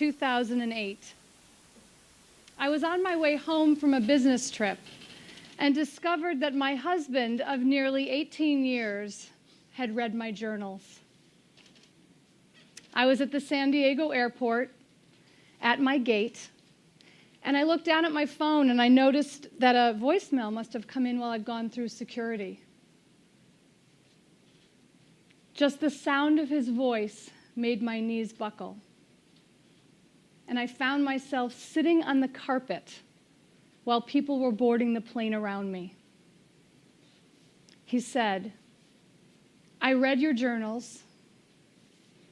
2008. I was on my way home from a business trip and discovered that my husband of nearly 18 years had read my journals. I was at the San Diego airport at my gate, and I looked down at my phone and I noticed that a voicemail must have come in while I'd gone through security. Just the sound of his voice made my knees buckle. And I found myself sitting on the carpet while people were boarding the plane around me. He said, "I read your journals.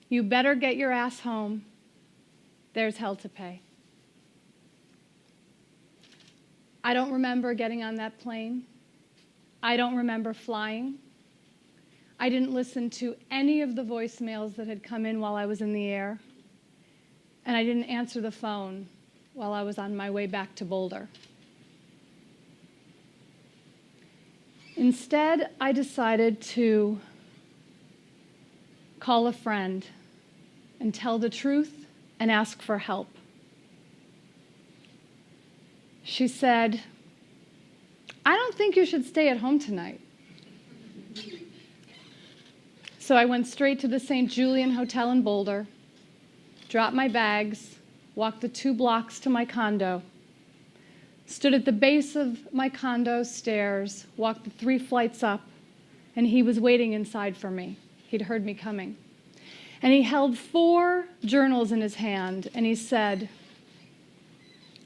You better get your ass home. There's hell to pay." I don't remember getting on that plane. I don't remember flying. I didn't listen to any of the voicemails that had come in while I was in the air. And I didn't answer the phone while I was on my way back to Boulder. Instead, I decided to call a friend and tell the truth and ask for help. She said, "I don't think you should stay at home tonight." So I went straight to the St. Julian Hotel in Boulder, dropped my bags, walked the 2 blocks to my condo, stood at the base of my condo stairs, walked the 3 flights up, and he was waiting inside for me. He'd heard me coming. And he held 4 journals in his hand, and he said,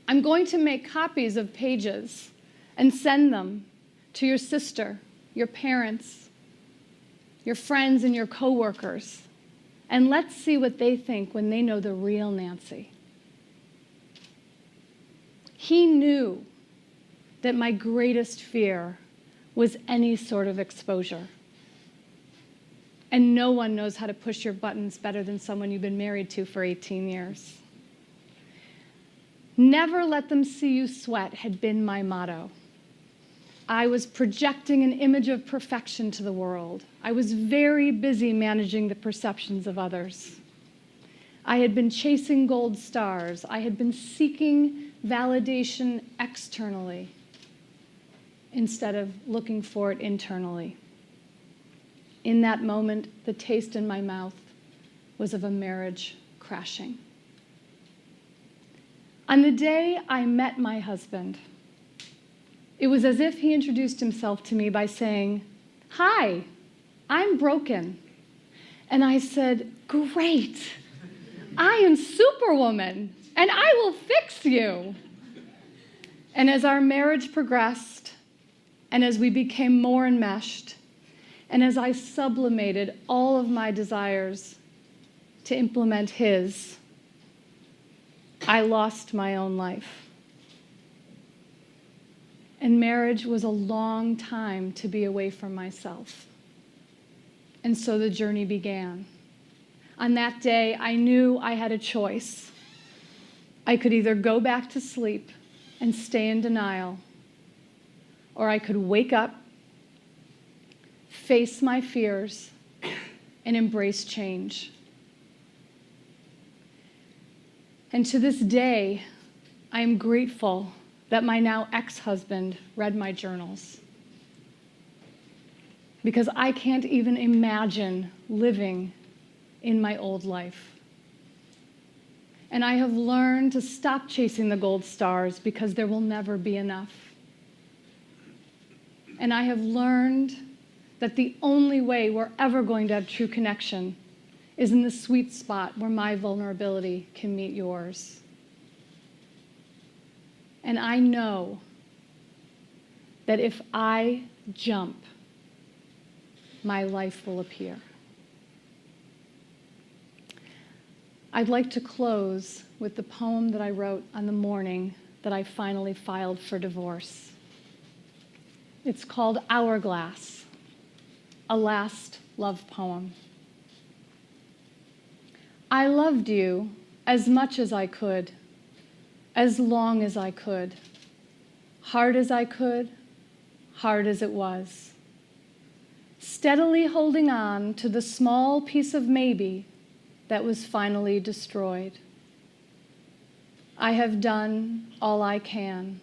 "I'm going to make copies of pages and send them to your sister, your parents, your friends, and your coworkers. And let's see what they think when they know the real Nancy." He knew that my greatest fear was any sort of exposure. And no one knows how to push your buttons better than someone you've been married to for 18 years. Never let them see you sweat had been my motto. I was projecting an image of perfection to the world. I was very busy managing the perceptions of others. I had been chasing gold stars. I had been seeking validation externally instead of looking for it internally. In that moment, the taste in my mouth was of a marriage crashing. On the day I met my husband, it was as if he introduced himself to me by saying, "Hi, I'm broken." And I said, "Great, I am Superwoman, and I will fix you." And as our marriage progressed, and as we became more enmeshed, and as I sublimated all of my desires to implement his, I lost my own life. And marriage was a long time to be away from myself. And so the journey began. On that day, I knew I had a choice. I could either go back to sleep and stay in denial, or I could wake up, face my fears, and embrace change. And to this day, I am grateful that my now ex-husband read my journals, because I can't even imagine living in my old life. And I have learned to stop chasing the gold stars because there will never be enough. And I have learned that the only way we're ever going to have true connection is in the sweet spot where my vulnerability can meet yours. And I know that if I jump, my life will appear. I'd like to close with the poem that I wrote on the morning that I finally filed for divorce. It's called Hourglass, a last love poem. I loved you as much as I could, as long as I could, hard as I could, hard as it was, steadily holding on to the small piece of maybe that was finally destroyed. I have done all I can.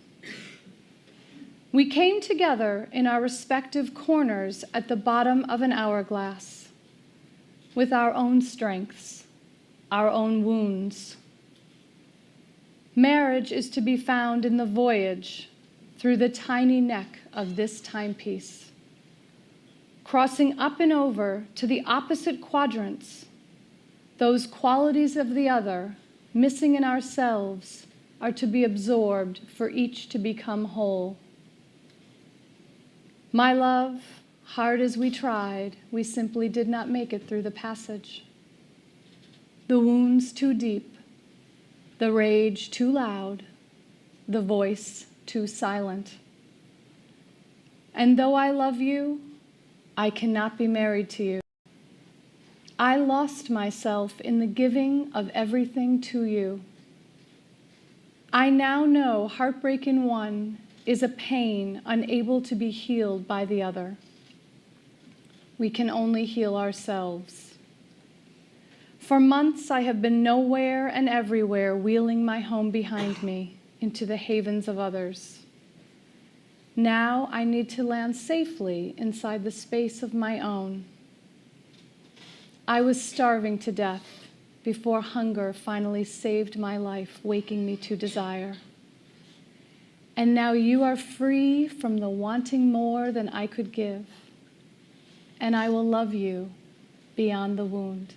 We came together in our respective corners at the bottom of an hourglass, with our own strengths, our own wounds. Marriage is to be found in the voyage through the tiny neck of this timepiece, crossing up and over to the opposite quadrants. Those qualities of the other, missing in ourselves, are to be absorbed for each to become whole. My love, hard as we tried, we simply did not make it through the passage. The wounds too deep, the rage too loud, the voice too silent. And though I love you, I cannot be married to you. I lost myself in the giving of everything to you. I now know heartbreak in one is a pain unable to be healed by the other. We can only heal ourselves. For months I have been nowhere and everywhere, wheeling my home behind me into the havens of others. Now I need to land safely inside the space of my own. I was starving to death before hunger finally saved my life, waking me to desire. And now you are free from the wanting more than I could give, and I will love you beyond the wound.